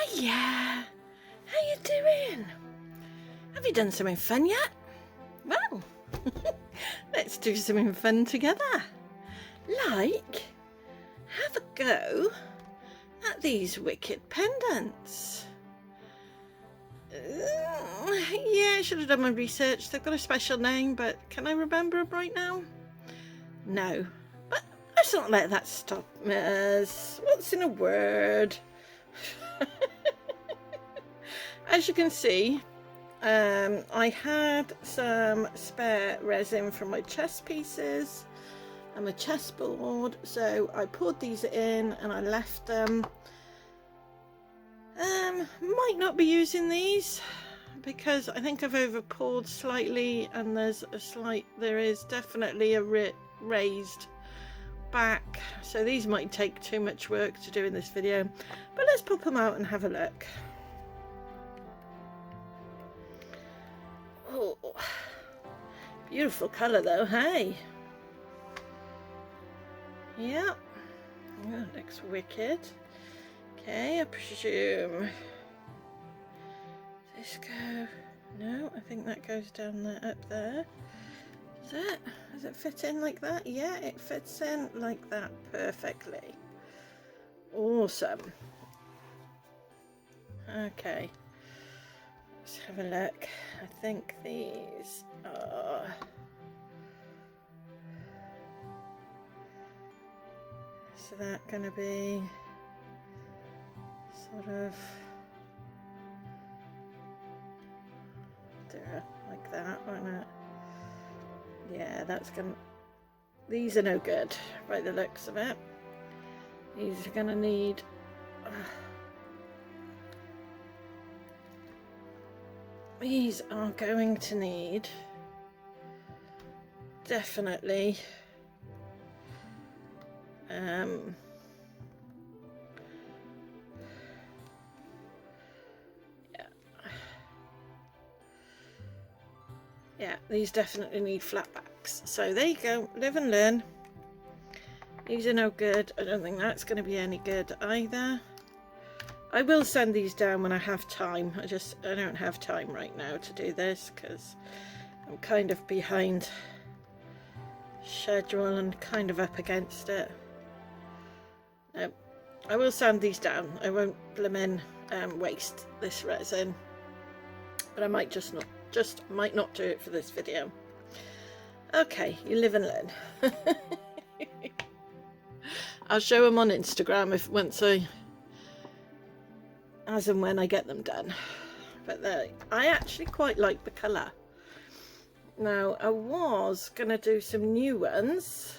Hiya! How you doing? Have you done something fun yet? Well, let's do something fun together. Like, have a go at these wicked pendants. Yeah, I should have done my research. They've got a special name, but can I remember them right now? No. But let's not let that stop us. What's in a word? As you can see, I had some spare resin from my chess pieces and my chessboard, so I poured these in and I left them. Might not be using these because I think I've over poured slightly, and there is definitely a raised back, so these might take too much work to do in this video, but let's pop them out and have a look. Oh, beautiful colour though, hey? Yeah, that looks wicked. Okay, I presume this go. No, I think that goes down there, up there. Does it fit in like that? Yeah, it fits in like that perfectly. Awesome. Okay, let's have a look. I think these are... Is that going to be sort of there, like that, won't it? Yeah, that's gonna... These are no good by the looks of it. These are gonna need... These are going to need definitely yeah, these definitely need flat backs. So there you go, live and learn. These are no good. I don't think that's going to be any good either. I will send these down when I have time. I don't have time right now to do this because I'm kind of behind schedule and kind of up against it. No, I will sand these down. I won't blimmin' waste this resin, but I might might not do it for this video. Okay, you live and learn. I'll show them on Instagram as and when I get them done. But I actually quite like the colour. Now I was gonna do some new ones,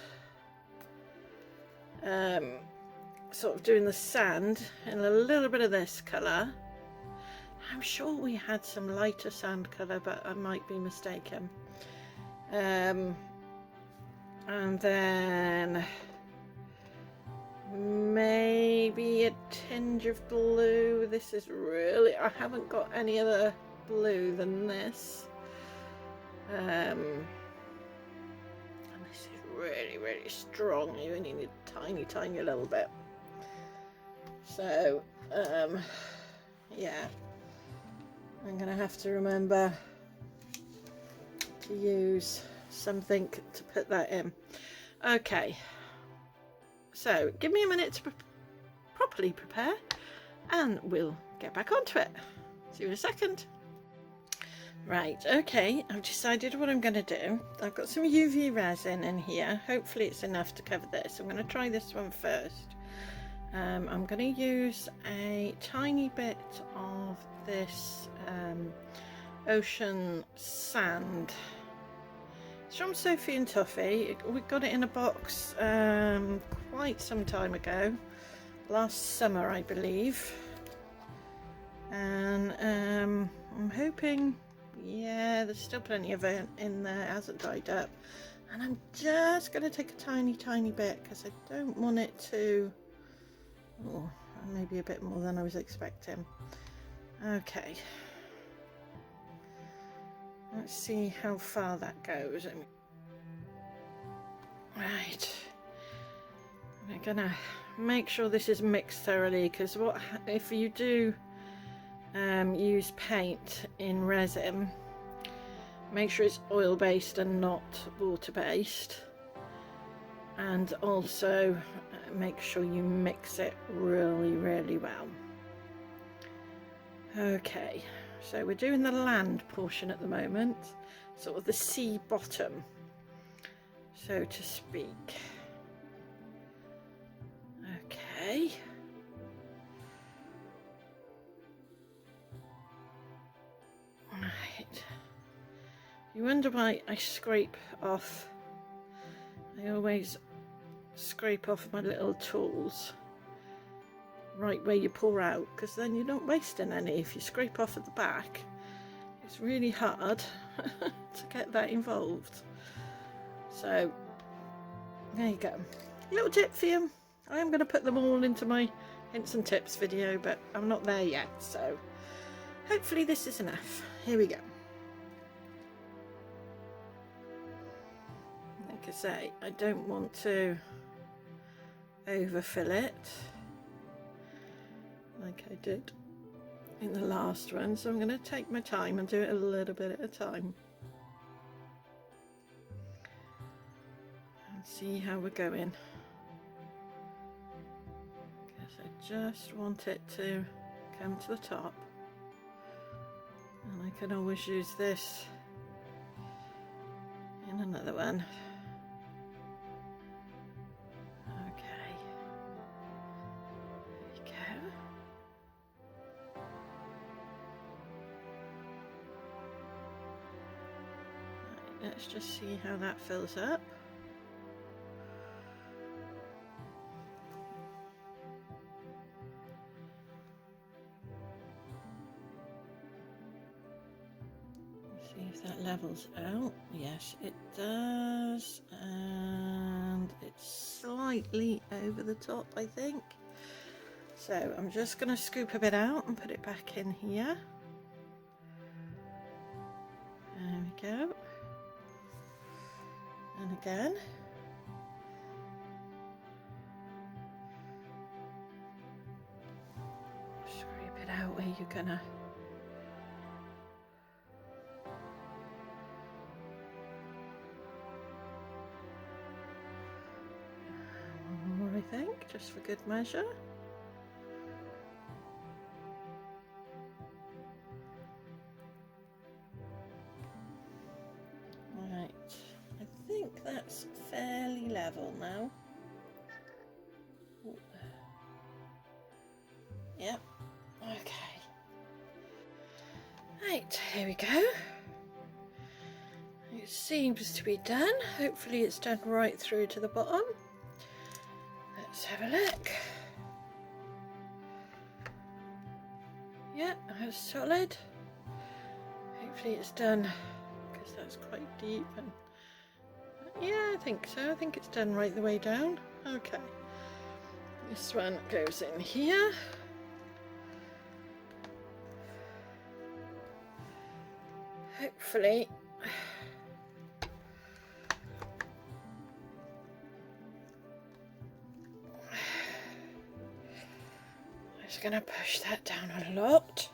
sort of doing the sand in a little bit of this colour. I'm sure we had some lighter sand colour, but I might be mistaken. And then maybe a tinge of blue. This is really... I haven't got any other blue than this. And this is really, really strong. You only need a tiny little bit. So, yeah. I'm going to have to remember to use something to put that in. Okay. So, give me a minute to properly prepare and we'll get back onto it. See you in a second. Right, okay, I've decided what I'm going to do. I've got some UV resin in here. Hopefully it's enough to cover this. I'm going to try this one first. I'm going to use a tiny bit of this ocean sand. It's from Sophie and Toffee. We got it in a box quite some time ago, last summer I believe, and I'm hoping, yeah, there's still plenty of it in there, it hasn't dried up, and I'm just going to take a tiny bit because I don't want it to... Oh, maybe a bit more than I was expecting. Okay, let's see how far that goes. Right, I'm gonna make sure this is mixed thoroughly, because if you do use paint in resin, make sure it's oil based and not water based, and also make sure you mix it really well. Okay, so we're doing the land portion at the moment, sort of the sea bottom, so to speak. Okay. Right. You wonder why I scrape off. I always scrape off my little tools right where you pour out, because then you're not wasting any. If you scrape off at the back, it's really hard to get that involved. So there you go. Little tip for you. I am going to put them all into my hints and tips video, but I'm not there yet, so hopefully this is enough. Here we go. Like I say, I don't want to overfill it like I did in the last one, so I'm going to take my time and do it a little bit at a time and see how we're going, because I just want it to come to the top, and I can always use this in another one. Let's just see how that fills up. See if that levels out. Yes, it does. And it's slightly over the top, I think. So I'm just going to scoop a bit out and put it back in here. There we go. And again. Scrape it out where you're gonna. One more, I think, just for good measure. That's fairly level now. Ooh. Yep, okay. Right, here we go. It seems to be done. Hopefully it's done right through to the bottom. Let's have a look. Yep, that's solid. Hopefully it's done, because that's quite deep. And yeah, I think so. I think it's done right the way down. Okay. This one goes in here. Hopefully. I'm just going to push that down a lot.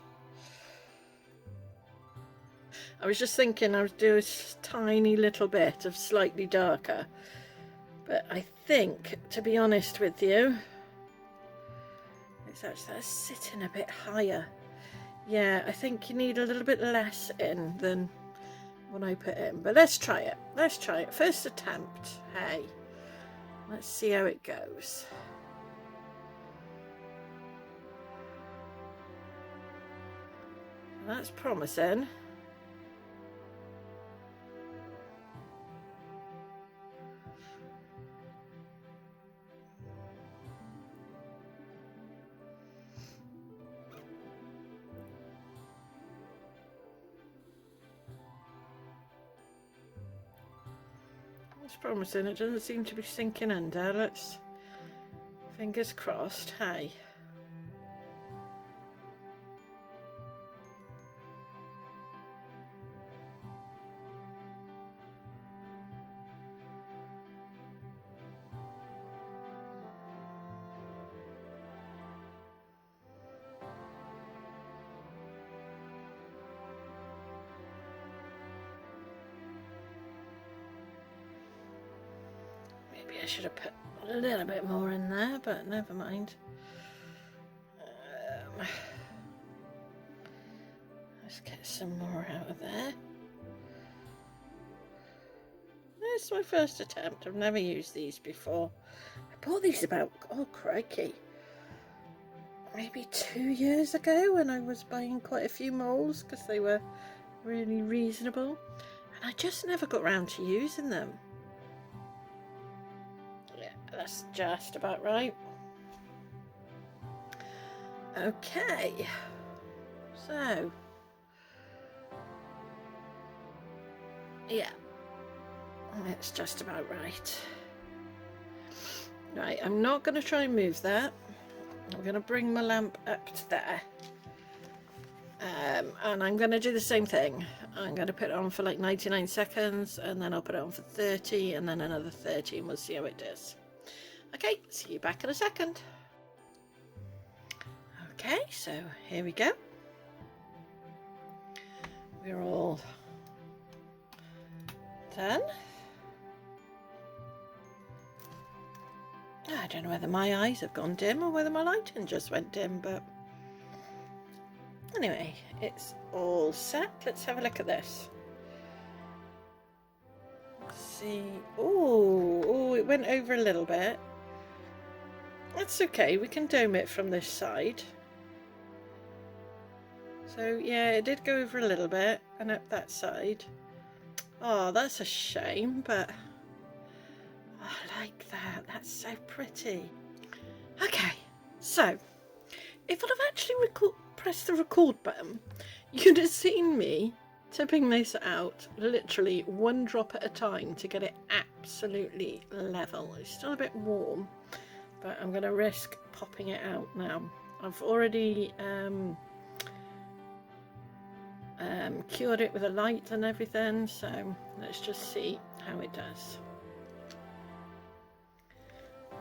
I was just thinking I would do a tiny little bit of slightly darker, but I think, to be honest with you, it's actually that's sitting a bit higher. Yeah, I think you need a little bit less in than what I put in, but let's try it. Let's try it. First attempt. Hey, let's see how it goes. That's promising. It's promising. It doesn't seem to be sinking under. Let's fingers crossed. Hey. maybe I should have put a little bit more in there, but never mind. Let's get some more out of there. This is my first attempt. I've never used these before. I bought these about, oh crikey, maybe 2 years ago when I was buying quite a few molds because they were really reasonable. And I just never got round to using them. Yeah, that's just about right. Okay, so yeah, it's just about right. Right, I'm not going to try and move that. I'm going to bring my lamp up to there. And I'm going to do the same thing. I'm going to put it on for like 99 seconds and then I'll put it on for 30 and then another 30 and we'll see how it does. Okay, see you back in a second. Okay, so here we go. We're all done. I don't know whether my eyes have gone dim or whether my lighting just went dim, but anyway, it's all set. Let's have a look at this. Let's see. Oh, it went over a little bit. That's okay, we can dome it from this side. So yeah, it did go over a little bit and up that side. Oh, that's a shame, but I like that. That's so pretty. Okay, so if I'd have actually pressed the record button, you'd have seen me tipping this out literally one drop at a time to get it absolutely level. It's still a bit warm, but I'm going to risk popping it out now. I've already cured it with a light and everything, so let's just see how it does.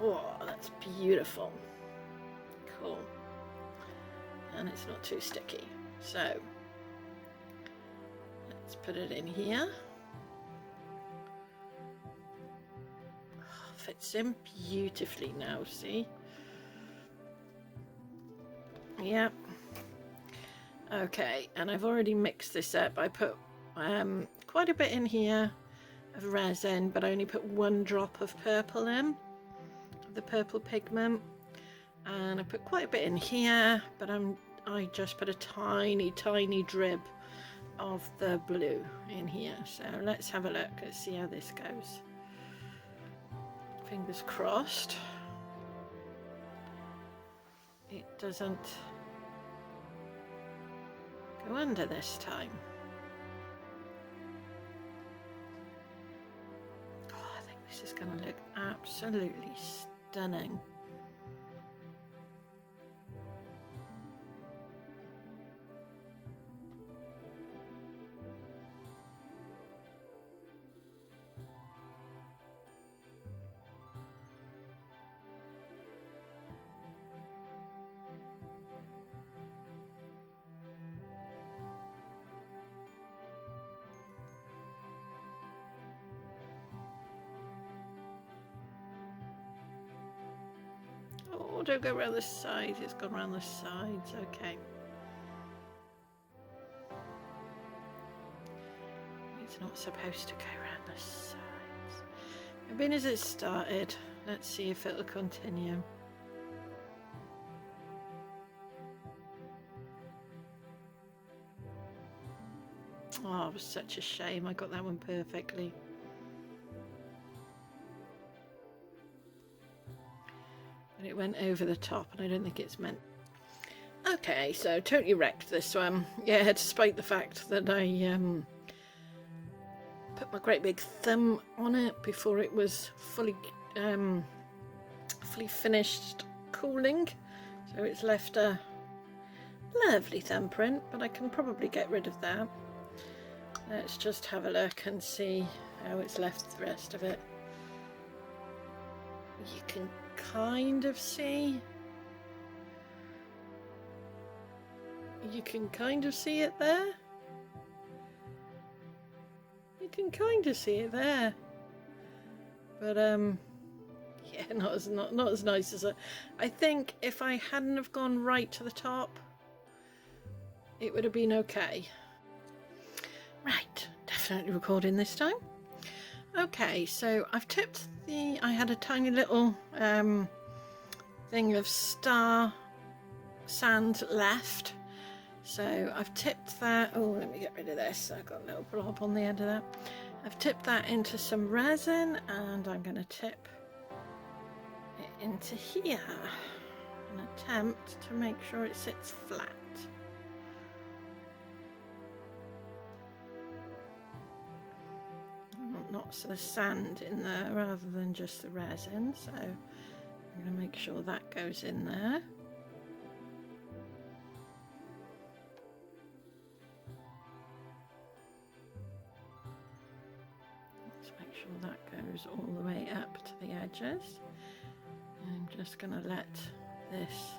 Oh, that's beautiful. Cool. And it's not too sticky. So let's put it in here. Oh, fits in beautifully now, see? Yep. Okay, and I've already mixed this up. I put quite a bit in here of resin, but I only put 1 drop of purple in, the purple pigment, and I put quite a bit in here, but I just put a tiny drib of the blue in here. So let's have a look. Let's see how this goes. Fingers crossed it doesn't go under this time. Oh, I think this is going to look absolutely stunning. Oh, don't go around the sides. It's gone around the sides. Okay. It's not supposed to go around the sides. Maybe as it started. Let's see if it'll continue. Oh, it was such a shame. I got that one perfectly. But it went over the top and I don't think it's meant. Okay, so totally wrecked this one. Yeah, despite the fact that I put my great big thumb on it before it was fully finished cooling. So it's left a lovely thumbprint, but I can probably get rid of that. Let's just have a look and see how it's left the rest of it. You can kind of see. You can kind of see it there. You can kind of see it there. But Yeah, not as nice as I think if I hadn't have gone right to the top, it would have been okay. Right, definitely recording this time. Okay, so I've tipped I had a tiny little thing of star sand left. So I've tipped that. Oh, let me get rid of this. I've got a little blob on the end of that. I've tipped that into some resin and I'm going to tip it into here and attempt to make sure it sits flat. Not sort of sand in there rather than just the resin, so I'm going to make sure that goes in there. Let's make sure that goes all the way up to the edges. I'm just going to let this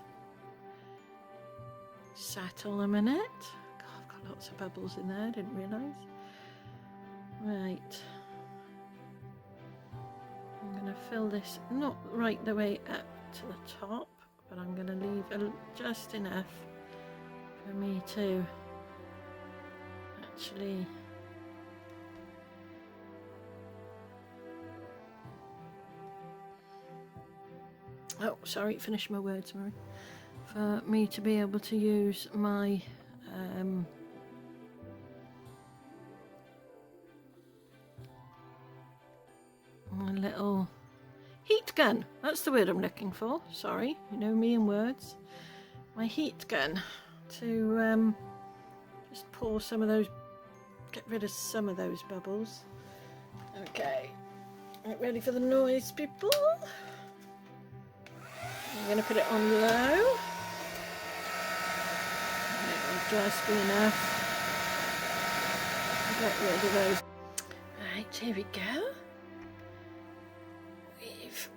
settle a minute. God, I've got lots of bubbles in there, I didn't realise. Right. I'm going to fill this not right the way up to the top, but I'm going to leave just enough for me to actually finish my words, Mary. For me to be able to use my my little heat gun. That's the word I'm looking for. Sorry, you know me and words. My heat gun to just pour some of those, get rid of some of those bubbles. Okay, get ready for the noise, people. I'm going to put it on low. It will just be enough to get rid of those. Right, here we go. We've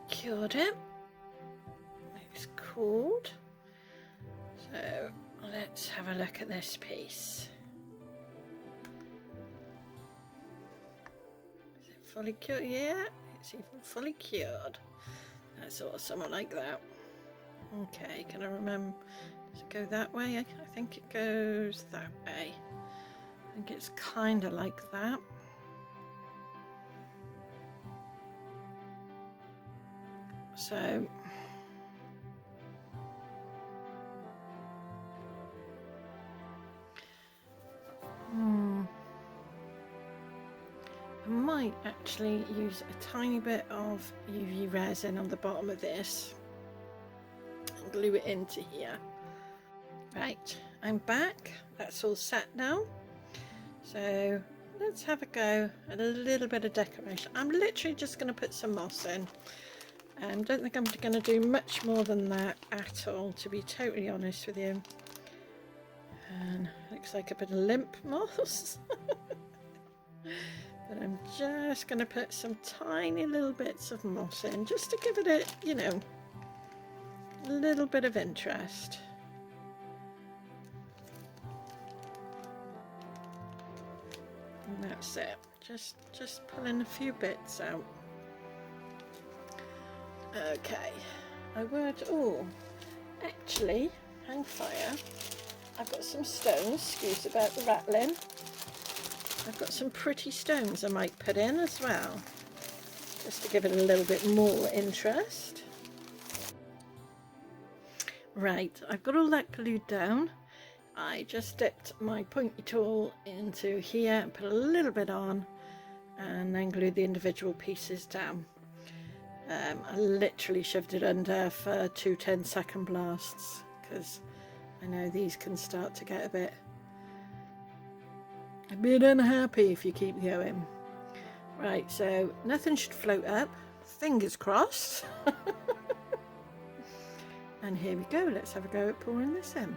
cured it. It's cooled. So let's have a look at this piece. Is it fully cured? Yeah, it's even fully cured. That's awesome, I like that. Okay, can I remember, does it go that way? I think it goes that way. I think it's kind of like that. So I might actually use a tiny bit of UV resin on the bottom of this and glue it into here. Right, I'm back. That's all set now. So let's have a go at a little bit of decoration. I'm literally just going to put some moss in. Don't think I'm going to do much more than that at all, to be totally honest with you. And looks like a bit of limp moss. But I'm just going to put some tiny little bits of moss in, just to give it a, you know, a little bit of interest. And that's it. Just pulling a few bits out. Okay, I would, actually, hang fire, I've got some stones, excuse about the rattling, I've got some pretty stones I might put in as well, just to give it a little bit more interest. Right, I've got all that glued down. I just dipped my pointy tool into here and put a little bit on and then glued the individual pieces down. I literally shoved it under for 2 10-second blasts because I know these can start to get a bit unhappy if you keep going. Right, so nothing should float up, fingers crossed. And here we go, let's have a go at pouring this in.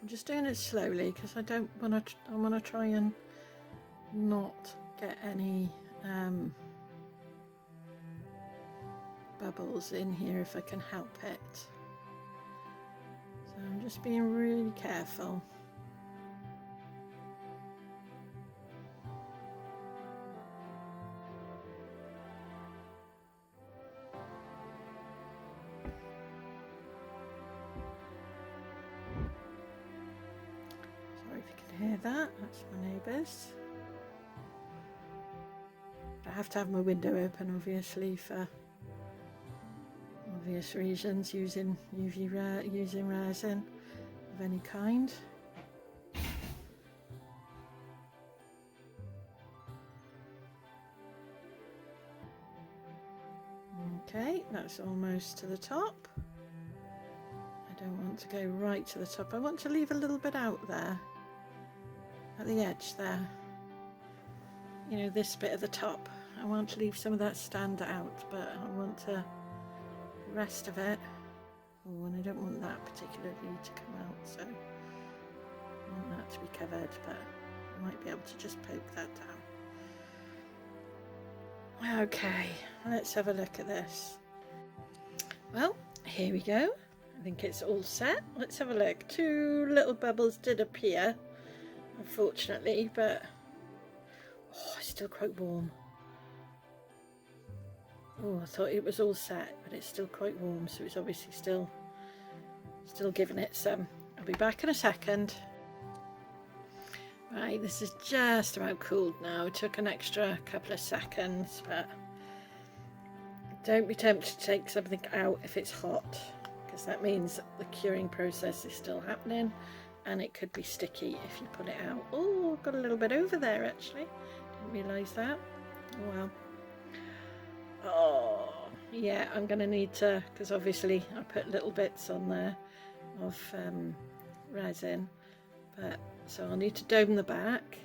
I'm just doing it slowly because I want to try and not get any bubbles in here if I can help it. So I'm just being really careful. Sorry if you can hear that, that's my neighbours. I have to have my window open obviously for obvious reasons, using resin of any kind. Okay, that's almost to the top. I don't want to go right to the top. I want to leave a little bit out there at the edge there. You know, this bit at the top. I want to leave some of that stand out, but I want to, the rest of it. Oh, and I don't want that particularly to come out, so I want that to be covered, but I might be able to just poke that down. Okay, let's have a look at this. Well, here we go. I think it's all set. Let's have a look. 2 little bubbles did appear, unfortunately, but oh, it's still quite warm. Oh, I thought it was all set, but it's still quite warm, so it's obviously still giving it some. I'll be back in a second. Right, this is just about cooled now. It took an extra couple of seconds, but don't be tempted to take something out if it's hot, because that means the curing process is still happening and it could be sticky if you put it out. Oh, got a little bit over there actually. Didn't realise that. Oh well. Oh, yeah, I'm going to need to, because obviously I put little bits on there of resin, but so I'll need to dome the back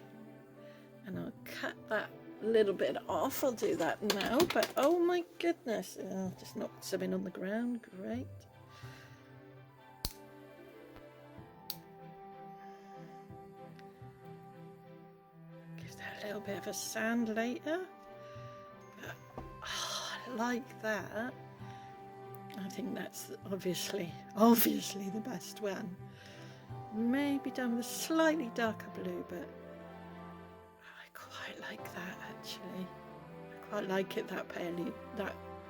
and I'll cut that little bit off. I'll do that now, but oh my goodness, just knocked something on the ground. Great. Give that a little bit of a sand later. But, oh, I like that. I think that's obviously the best one. Maybe done with a slightly darker blue, but I quite like that actually. I quite like it, that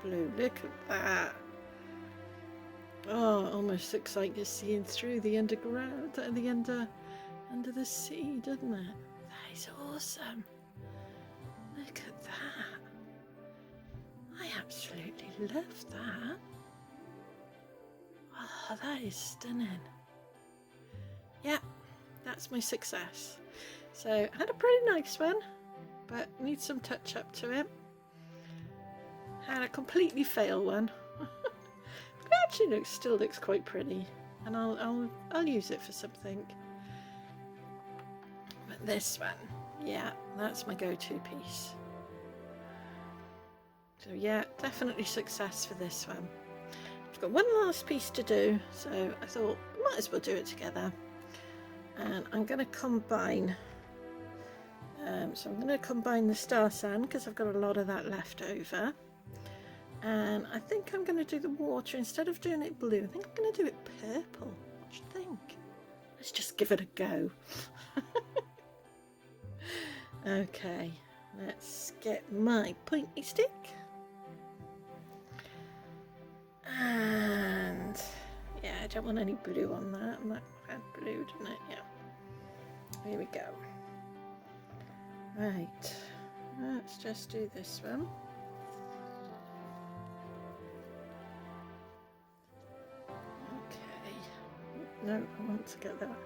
blue. Look at that. Oh, almost looks like you're seeing through the underground, the under the sea, doesn't it? That is awesome. Look at that. I absolutely love that. Oh, that is stunning. Yeah, that's my success. So I had a pretty nice one, but need some touch up to it. Had a completely fail one, but it actually still looks quite pretty, and I'll use it for something. But this one, yeah, that's my go-to piece. So yeah, definitely success for this one. I've got one last piece to do, so I thought might as well do it together. And I'm going to combine. So I'm going to combine the star sand because I've got a lot of that left over. And I think I'm going to do the water instead of doing it blue. I think I'm going to do it purple. What do you think? Let's just give it a go. Okay, let's get my pointy stick. And yeah, I don't want any blue on that. And that had blue, didn't it? Yeah. Here we go. Right, let's just do this one. Okay. No, I want to get that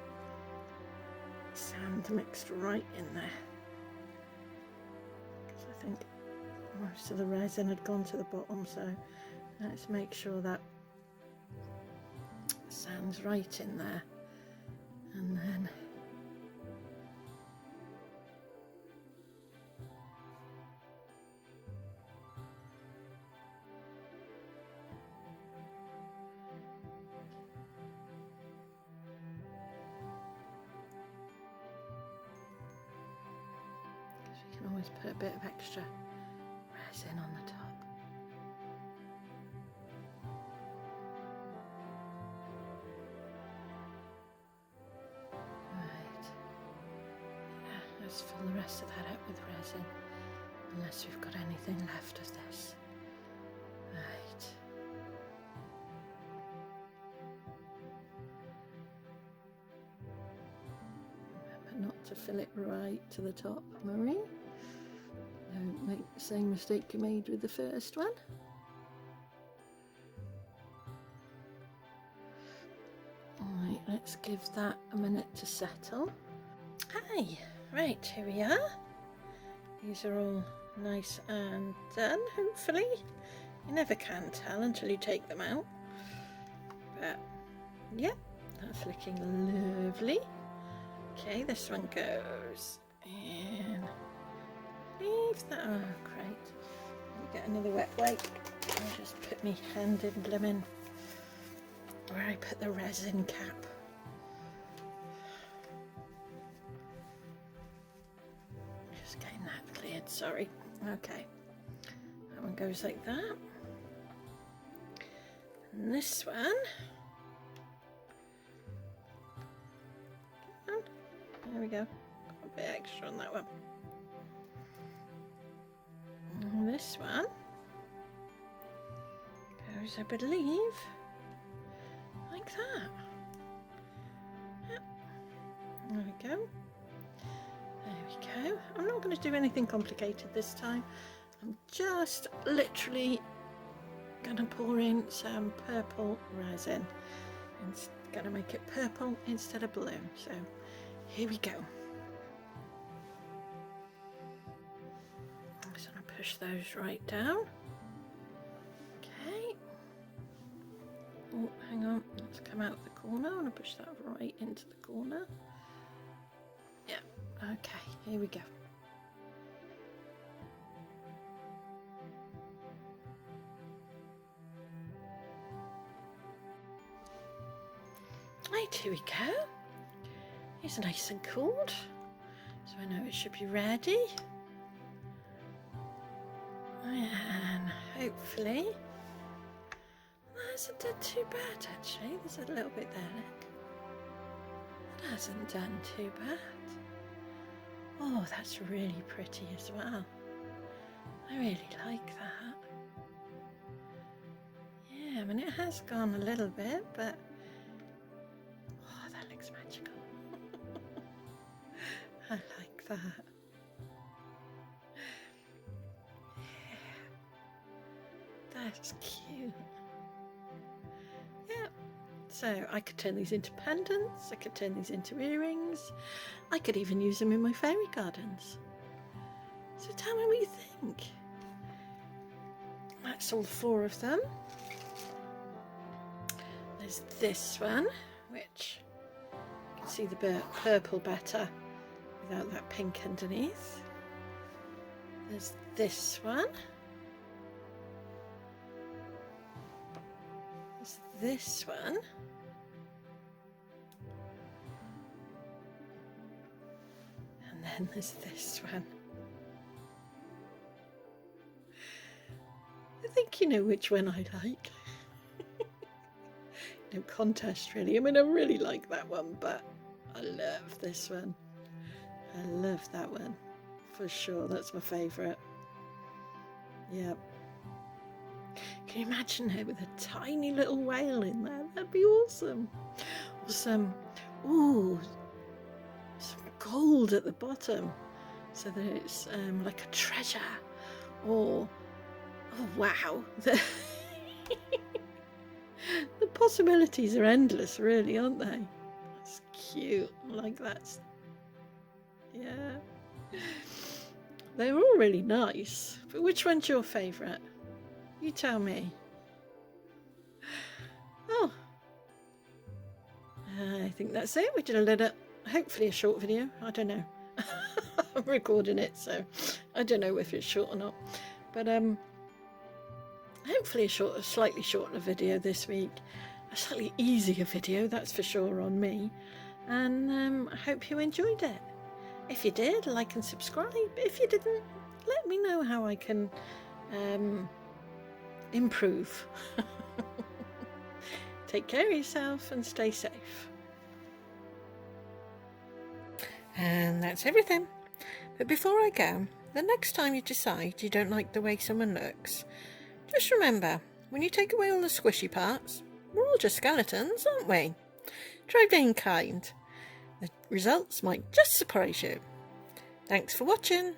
sand mixed right in there. Because I think most of the resin had gone to the bottom, so let's make sure that sand's right in there. And then always put a bit of extra resin on the top. Right. Yeah, let's fill the rest of that up with resin, unless we've got anything left of this. Right. Remember not to fill it right to the top, Marie. Don't make the same mistake you made with the first one. Alright, let's give that a minute to settle. Hi, right, here we are. These are all nice and done, hopefully. You never can tell until you take them out. But, yeah, that's looking lovely. Okay, this one goes in. Leave that. Oh, great. Let me get another wet wipe. I'll just put my hand in blimmin' where I put the resin cap. Just getting that cleared, sorry. Okay. That one goes like that. And this one. There we go. A bit extra on that one. And this one goes, I believe, like that. Yep. There we go. There we go. I'm not going to do anything complicated this time. I'm just literally going to pour in some purple resin. And it's going to make it purple instead of blue. So here we go. I'm just going to push those right down. Okay. Oh, hang on. Let's come out of the corner. I want to push that right into the corner. Yeah. Okay. Here we go. Right, here we go. It's nice and cooled, so I know it should be ready. And hopefully, that hasn't done too bad actually. There's a little bit there, look. That hasn't done too bad. Oh, that's really pretty as well. I really like that. Yeah, I mean it has gone a little bit, but oh, that looks magical. I like that. Yeah, that's cute. Yeah, so I could turn these into pendants, I could turn these into earrings, I could even use them in my fairy gardens. So tell me what you think. That's all 4 of them. There's this one, which you can see the purple better without that pink underneath. There's this one. There's this one. And then there's this one. I think you know which one I like. No contest really. I mean, I really like that one, but I love this one. I love that one for sure. That's my favourite. Yep. Can you imagine her with a tiny little whale in there? That'd be awesome. Or some, ooh, some gold at the bottom, so that it's like a treasure. Or, oh wow, the possibilities are endless, really, aren't they? That's cute. I like that. Yeah, they're all really nice, but which one's your favourite? You tell me. Oh, I think that's it. We did a little, hopefully a short video. I don't know. I'm recording it, so I don't know if it's short or not, but hopefully a slightly shorter video this week, a slightly easier video, that's for sure, on me, and I hope you enjoyed it. If you did, like and subscribe. If you didn't, let me know how I can improve. Take care of yourself and stay safe. And that's everything. But before I go, the next time you decide you don't like the way someone looks, just remember, when you take away all the squishy parts, we're all just skeletons, aren't we? Try being kind. The results might just surprise you. Thanks for watching.